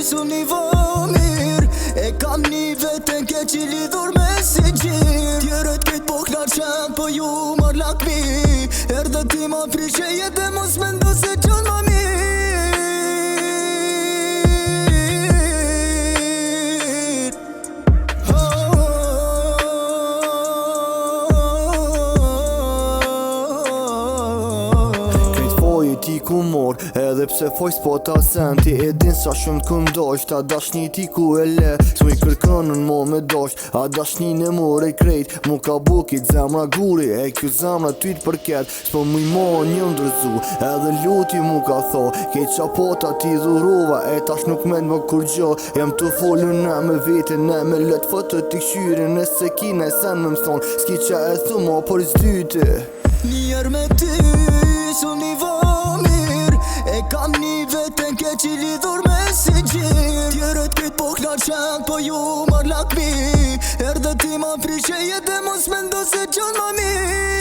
su një vëmir e kam një vetën ke që lidhur me si gjir. Tjerët këtë po knaqen, po ju mar lakmi. Erdhe ti ma prishe jetë e mos mendo se qënë ma mirë. Ti ku mor, edhe pse foj s'po ta sen. Ti e din sa shumë t'kundosht, a dashni ti ku e le. S'mu i kërkënën mo me dosht, a dashni në more krejt. Mu ka bukit zemra guri, e kjo zemra ty t'përket. S'po mu i mo një ndërzu, edhe luti mu ka tho. Kej qapota ti dhurova, e tash nuk men më kur gjo. Jem të folën ne me vetin, ne me let fëtë t'i kshyrin. Nëse kine sen me mëson, s'ki qa e thumo për zdyti. Njerë me ty, su një vëmir e kam një vetën ke që lidhur me si gjir. Tjerët këtë po knaqen, po ju mar lakmi. Erdhe ti ma prishe jetë e mos mendo se qënë ma mirë.